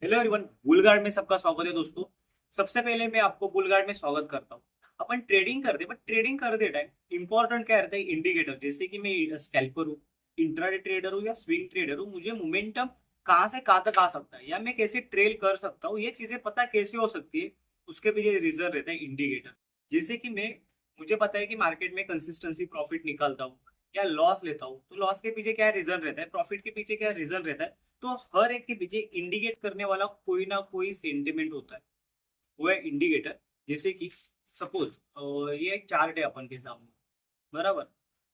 Hello everyone, Bullguard में सबका स्वागत है दोस्तों। सबसे पहले मैं आपको बुलगार्ड में स्वागत करता हूँ। अपन ट्रेडिंग करते बट ट्रेडिंग करते टाइम इंपॉर्टेंट क्या रहता है, इंडिकेटर। जैसे कि मैं स्कैल्पर हूँ, इंट्राडे ट्रेडर हूँ या स्विंग ट्रेडर हूँ, मुझे मोमेंटम कहाँ से कहाँ तक आ सकता है या मैं कैसे ट्रेल कर सकता हूँ, ये चीजें पता कैसे हो सकती है, उसके पीछे रीजन रहता है इंडिकेटर। जैसे कि मैं मुझे पता है कि मार्केट में कंसिस्टेंसी प्रॉफिट निकालता हूँ या लॉस लेता हूँ, तो लॉस के पीछे क्या रीजन रहता है, प्रॉफिट के पीछे क्या रीजन रहता है। तो हर एक के पीछे इंडिकेट करने वाला कोई ना कोई सेंटिमेंट होता है, वो है इंडिकेटर। जैसे कि सपोज ये एक चार्ट है अपन के सामने, बराबर।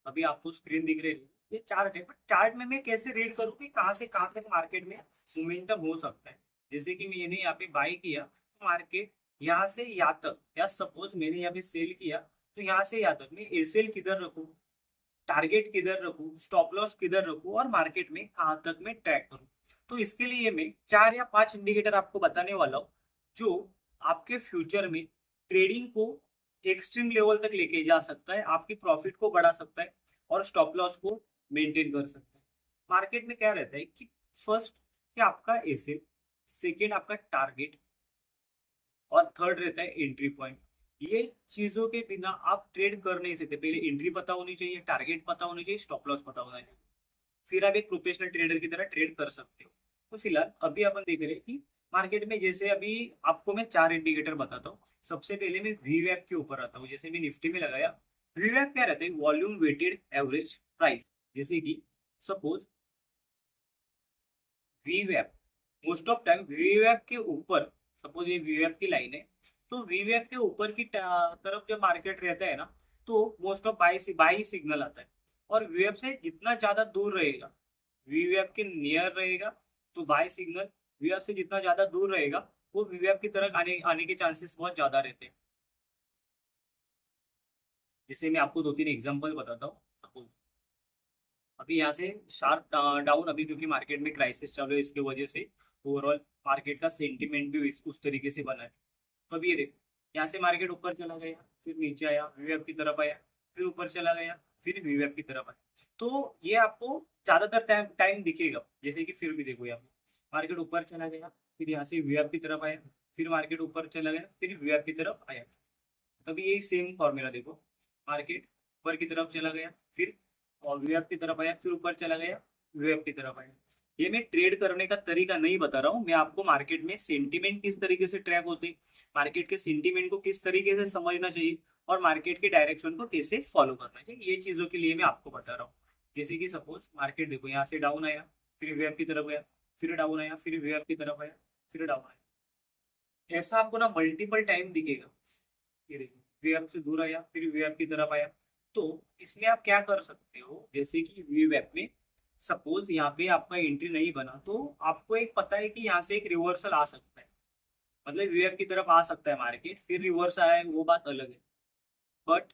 अभी आपको स्क्रीन दिख रही है, ये चार्ट है, बट चार्ट में मैं कैसे रीड करूँ कि कहाँ से कहाँ तक मार्केट में मोमेंटम हो सकता है। जैसे कि मैंने यहाँ पे बाई किया तो मार्केट यहाँ से यहाँ तक, या सपोज मैंने यहाँ पे सेल किया तो यहाँ से यहाँ तक मैं एसएल किधर रखूँ, टारगेट किधर रखूं, स्टॉप लॉस किधर रखूं और मार्केट में कहां तक मैं ट्रैक करूं। तो इसके लिए मैं 4 या 5 इंडिकेटर आपको बताने वाला हूं, जो आपके फ्यूचर में ट्रेडिंग को एक्सट्रीम लेवल तक लेके जा सकता है, आपकी प्रॉफिट को बढ़ा सकता है और स्टॉप लॉस को मेंटेन कर सकता है। मार्केट में क्या रहता है कि फर्स्ट कि आपका एसेट, सेकेंड आपका टारगेट और थर्ड रहता है एंट्री पॉइंट। ये चीजों के बिना आप ट्रेड कर नहीं सकते। पहले एंट्री पता होनी चाहिए, टारगेट पता होनी चाहिए, स्टॉप लॉस पता होना चाहिए, फिर आप एक प्रोफेशनल ट्रेडर की तरह ट्रेड कर सकते हो। तो फिलहाल अभी अपन देख रहे हैं कि मार्केट में जैसे अभी आपको मैं 4 इंडिकेटर बताता हूँ। सबसे पहले मैं वीवैप के ऊपर आता हूँ। जैसे मैं निफ्टी में लगाया, वीवैप क्या रहता है, वॉल्यूम वेटेड एवरेज प्राइस। जैसे कि सपोज वीवैप, मोस्ट ऑफ टाइम वीवैप के ऊपर, सपोज ये वीवैप की लाइन है, तो वीवैप के ऊपर की तरफ जब मार्केट रहता है ना, तो मोस्ट ऑफ बाई सिग्नल आता है। और वीवैप से जितना ज्यादा दूर रहेगा, वीवैप के नियर रहेगा, तो बाय सिग्नल। वीवैप से जितना ज्यादा दूर रहेगा, वो वीवैप की तरफ आने आने के चांसेस बहुत ज्यादा रहते हैं। जैसे मैं आपको 2-3 एग्जांपल बताता हूँ। सपोज अभी यहाँ से शार्प डाउन, अभी क्योंकि मार्केट में क्राइसिस चल रहा है, इसके वजह से ओवरऑल मार्केट का सेंटिमेंट भी उस तरीके से बना है। तो अभी ये देखो, यहाँ से मार्केट ऊपर चला गया, फिर नीचे आया, वीवैप की तरफ आया, फिर ऊपर चला गया, फिर वीवैप की तरफ आया। तो ये आपको ज्यादातर टाइम टाइम दिखेगा। जैसे कि फिर भी देखो, यहाँ पे मार्केट ऊपर चला गया, फिर यहाँ से वीवैप की तरफ आया, फिर मार्केट ऊपर चला गया, फिर वीवैप की तरफ आया। तभी यही सेम फॉर्मूला देखो, मार्केट ऊपर की तरफ चला गया, फिर और वीएफ की तरफ आया, फिर ऊपर चला गया, वीएफ की तरफ आया। ये मैं ट्रेड करने का तरीका नहीं बता रहा हूँ, मैं आपको मार्केट में सेंटीमेंट किस तरीके से ट्रैक होते हैं, मार्केट के सेंटीमेंट को किस तरीके से समझना चाहिए और मार्केट के डायरेक्शन को कैसे फॉलो करना चाहिए, ये चीजों के लिए मैं आपको बता रहा हूँ। जैसे कि सपोज मार्केट देखो, यहाँ से डाउन आया, फिर वीएफ की तरफ गया, फिर डाउन आया, फिर वीएफ की तरफ आया, फिर डाउन आया। ऐसा आपको ना मल्टीपल टाइम दिखेगा। ये देखो, वीएप से दूर आया, फिर वीएप की तरफ आया। तो इसमें आप क्या कर सकते हो, जैसे कि वीएप में सपोज यहाँ पे आपका एंट्री नहीं बना, तो आपको एक पता है कि यहाँ से एक रिवर्सल आ सकता है, मतलब वीएप की तरफ आ सकता है मार्केट, फिर रिवर्स आया है वो बात अलग है। बट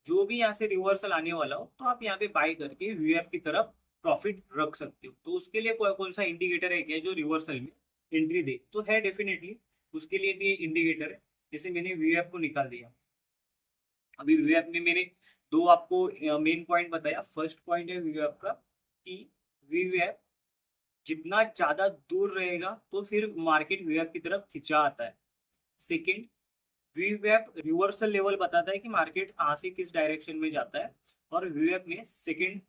जो भी यहाँ से रिवर्सल आने वाला हो, तो आप यहाँ पे बाई करके वीएप की तरफ प्रॉफिट रख सकते हो। तो उसके लिए कौन कौन सा इंडिकेटर है क्या जो रिवर्सल में एंट्री दे, तो है डेफिनेटली, उसके लिए भी इंडिकेटर है। जैसे मैंने वीएप को निकाल दिया, अभी वीवेप में मैंने दो आपको मेन पॉइंट बताया। फर्स्ट पॉइंट है वीवेप का कि वीवेप जितना ज्यादा दूर रहेगा तो फिर मार्केट वीवेप की तरफ खिंचा आता है। सेकंड, वीवेप रिवर्सल लेवल बताता है कि मार्केट कहाँ से किस डायरेक्शन में जाता है। और वीवेप में सेकंड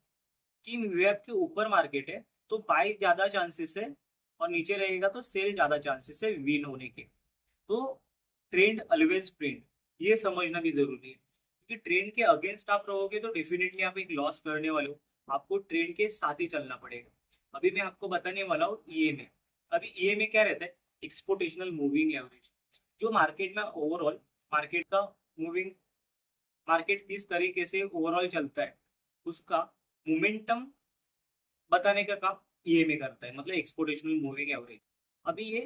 कि वीवेप के ऊपर मार्केट है तो बाई ज्यादा चांसेस है, और नीचे रहेगा तो सेल ज्यादा चांसेस है विन होने के। तो ट्रेंड ऑलवेज ट्रेंड, ये समझना भी जरूरी है, क्योंकि ट्रेंड के अगेंस्ट आप रहोगे तो डेफिनेटली आप एक लॉस करने वाले हो। आपको ट्रेंड के साथ ही चलना पड़ेगा। अभी मैं आपको बताने वाला हूँ ईएमए। अभी ईएमए क्या रहता है, एक्सपोर्टेशनल मूविंग एवरेज। जो मार्केट में ओवरऑल मार्केट का मूविंग, मार्केट किस तरीके से ओवरऑल चलता है, उसका मोमेंटम बताने का काम ईएमए करता है, मतलब एक्सपोर्टेशनल मूविंग एवरेज। अभी ये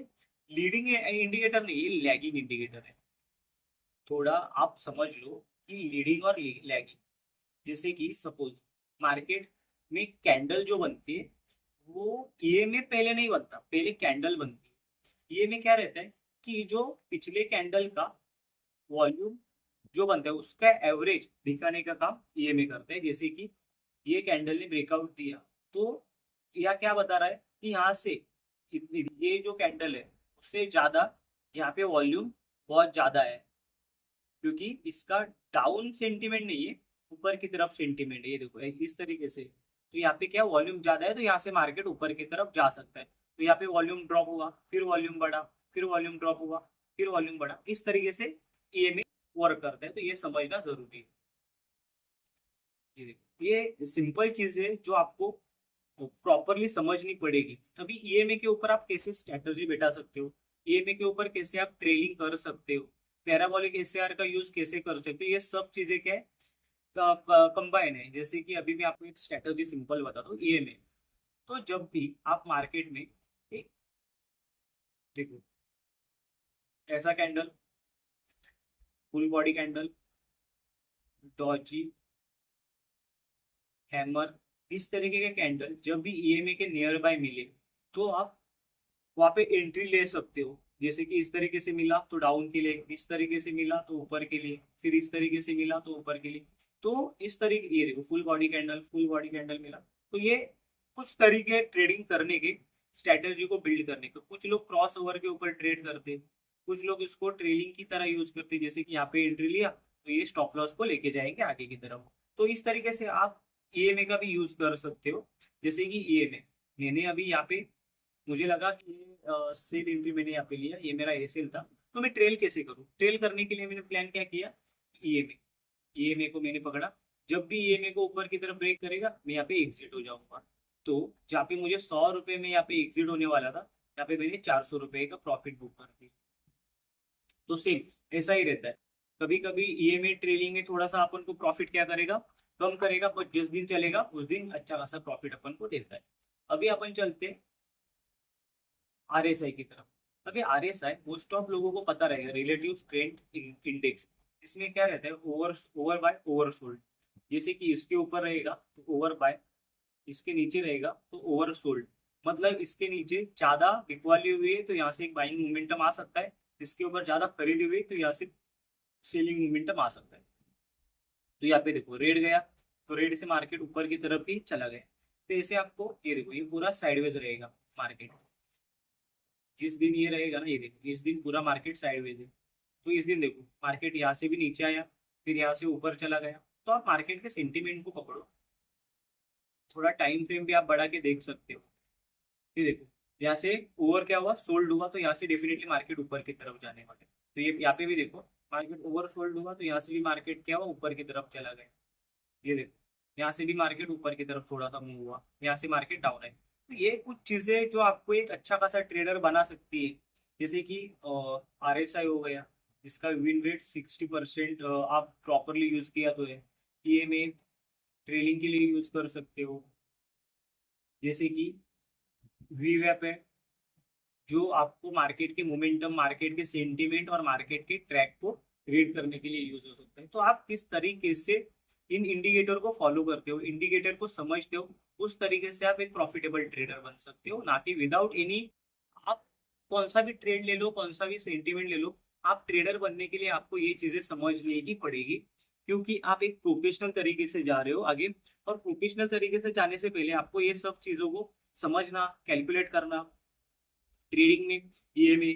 लीडिंग इंडिकेटर नहीं, ये लैगिंग इंडिकेटर है। थोड़ा आप समझ लो कि लीडिंग और लैगिंग। जैसे कि सपोज मार्केट में कैंडल जो बनती है, वो ईएमए पहले नहीं बनता, पहले कैंडल बनती है। ईएमए क्या रहता है कि जो पिछले कैंडल का वॉल्यूम जो बनता है उसका एवरेज दिखाने का काम ईएमए करता है। जैसे कि ये कैंडल ने ब्रेकआउट दिया, तो यह क्या बता रहा है कि यहाँ से ये जो कैंडल है उससे ज्यादा यहाँ पे वॉल्यूम बहुत ज्यादा है, क्योंकि इसका डाउन सेंटीमेंट नहीं है, ऊपर की तरफ सेंटीमेंट है। ये देखो इस तरीके से, तो यहाँ पे क्या वॉल्यूम ज्यादा है, तो यहाँ से मार्केट ऊपर की तरफ जा सकता है। तो यहाँ पे वॉल्यूम ड्रॉप हुआ, फिर वॉल्यूम बढ़ा, फिर वॉल्यूम ड्रॉप हुआ, फिर वॉल्यूम बढ़ा, इस तरीके से ईएमए वर्क करता है। तो ये समझना जरूरी है। ये देखो ये सिंपल चीज है जो आपको प्रॉपरली समझनी पड़ेगी। अभी ईएमए के ऊपर आप कैसे स्ट्रेटजी बैठा सकते हो, ईएमए के ऊपर कैसे आप ट्रेडिंग कर सकते हो, पैराबोलिक एसआर का यूज कैसे कर सकते हो, ये सब चीजें क्या है कंबाइन है। जैसे कि अभी मैं आपको एक स्ट्रेटजी सिंपल बताता हूँ ईएमए। तो जब भी आप मार्केट में एक, देखो ऐसा candle, full body candle, Doge, hammer, इस तरीके के कैंडल जब भी ईएमए के नियर बाय मिले तो आप वहां पे एंट्री ले सकते हो। जैसे कि इस तरीके से मिला तो डाउन के लिए, इस तरीके से मिला तो ऊपर के लिए, फिर इस तरीके से मिला तो ऊपर के लिए। तो इस तरीके, ये देखो full body candle, full body candle मिला। तो ये कुछ तरीके ट्रेडिंग करने के, स्ट्रेटेजी को बिल्ड करने के। कुछ लोग क्रॉस ओवर के ऊपर ट्रेड करते हैं, कुछ लोग इसको ट्रेलिंग की तरह यूज करते हैं। जैसे कि यहाँ पे एंट्री लिया तो ये स्टॉप लॉस को लेके जाएंगे आगे की तरफ। तो इस तरीके से आप ईएमए का भी यूज कर सकते हो। जैसे कि ईएमए मैंने अभी यहाँ पे, मुझे लगा कि सेल एंट्री मैंने यहाँ पे लिया, ये मेरा ए सेल था, तो मैं ट्रेल कैसे करूँ। ट्रेल करने के लिए मैंने प्लान क्या किया, ईएमए, ईएमए को मैंने पकड़ा। जब भी ईएमए को ऊपर की तरफ ब्रेक करेगा मैं यहाँ पे एग्जिट हो जाऊंगा। तो जहाँ पे मुझे 100 रुपये में यहाँ पे एग्जिट होने वाला था, यहाँ पे मैंने 400 रुपये का प्रॉफिट बुक कर दिया। तो सेम ऐसा ही रहता है। कभी कभी ईएमए ट्रेलिंग में थोड़ा सा अपन को प्रॉफिट क्या करेगा, कम करेगा, पर जिस दिन चलेगा उस दिन अच्छा खासा प्रॉफिट अपन को देता है। अभी अपन चलते आरएसआई की तरफ। अभी आरएसआई मोस्ट ऑफ लोगों को पता रहेगा, रिलेटिव स्ट्रेंथ इंडेक्स। इसमें क्या रहता है, over over by over sold. जैसे कि इसके ऊपर रहेगा तो ओवर बाय, इसके नीचे रहेगा तो ओवर सोल्ड। मतलब इसके नीचे ज्यादा बिकवाली हुई है तो यहाँ से एक बाइंग मोमेंटम आ सकता है, इसके ऊपर ज्यादा खरीदी हुई तो यहाँ से सेलिंग मोमेंटम आ सकता है। तो यहाँ पे देखो रेड गया, तो रेड से मार्केट ऊपर की तरफ ही चला गया। तो ऐसे आपको ये देखो ये पूरा साइडवेज रहेगा मार्केट। जिस दिन ये रहेगा ना, ये देखो इस दिन पूरा मार्केट साइडवेज है। तो इस दिन देखो मार्केट यहाँ से भी नीचे आया, फिर यहाँ से ऊपर चला गया। तो आप मार्केट के सेंटीमेंट को पकड़ो, थोड़ा टाइम फ्रेम भी आप बढ़ा के देख सकते हो। ये देखो यहाँ से ओवर क्या हुआ, सोल्ड हुआ, तो यहाँ से डेफिनेटली मार्केट ऊपर की तरफ जाने वाले। तो ये यहाँ पे भी देखो मार्केट ओवर सोल्ड हुआ, तो यहाँ से भी मार्केट क्या हुआ, ऊपर की तरफ चला गया। ये देखो यहाँ से भी मार्केट ऊपर की तरफ थोड़ा सा मूव हुआ, यहाँ से मार्केट डाउन है। तो ये कुछ चीजें जो आपको एक अच्छा खासा ट्रेडर बना सकती है। जैसे कि आरएसआई हो गया, जिसका विन रेट 60% आप प्रॉपरली यूज किया तो है। ईएमए ट्रेलिंग के लिए यूज कर सकते हो। जैसे कि वीवैप है, जो आपको मार्केट के मोमेंटम, मार्केट के सेंटीमेंट और मार्केट के ट्रैक को रीड करने के लिए यूज हो सकता है। तो आप किस तरीके से इन इंडिकेटर को फॉलो करते हो, इंडिकेटर को समझते हो, उस तरीके से आप एक प्रॉफिटेबल ट्रेडर बन सकते हो। ना कि विदाउट एनी, आप कौन सा भी ट्रेड ले लो, कौन सा भी सेंटीमेंट ले लो, आप ट्रेडर बनने के लिए आपको ये चीजें समझनी ही पड़ेगी। क्योंकि आप एक प्रोफेशनल तरीके से जा रहे हो आगे, और प्रोफेशनल तरीके से जाने से पहले आपको ये सब चीजों को समझना, कैलकुलेट करना। ट्रेडिंग में ईएमए,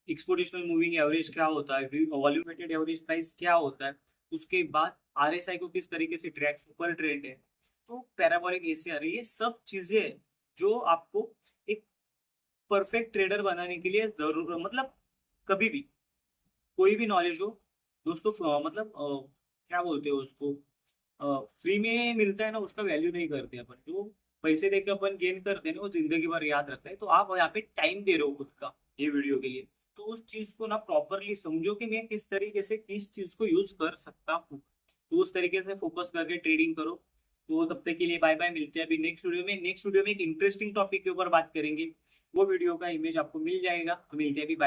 एक्सपोनेंशियल मूविंग एवरेज क्या होता है, वॉल्यूम वेटेड एवरेज प्राइस क्या होता है, उसके बाद आरएसआई को किस तरीके से ट्रैक, सुपर ट्रेंड है, तो पैराबोलिक एसीआर, ये सब चीजें जो आपको एक परफेक्ट ट्रेडर बनाने के लिए जरूर, मतलब कभी भी कोई भी नॉलेज हो दोस्तों, मतलब क्या बोलते हो उसको, फ्री में मिलता है ना, उसका वैल्यू नहीं करते अपन। जो पैसे देकर अपन गेन करते हैं ना, वो जिंदगी भर याद रखता है। तो आप यहाँ पे टाइम दे रहे हो खुद का ये वीडियो के लिए, तो उस चीज को ना प्रॉपरली समझो कि मैं किस तरीके से किस चीज को यूज कर सकता हूँ। तो उस तरीके से फोकस करके ट्रेडिंग करो। तो तब तक के लिए बाय बाय, मिलते हैं अभी नेक्स्ट वीडियो में। नेक्स्ट वीडियो में एक इंटरेस्टिंग टॉपिक के ऊपर बात करेंगे, वो वीडियो का इमेज आपको मिल जाएगा। तो मिलते हैं अभी, बाय।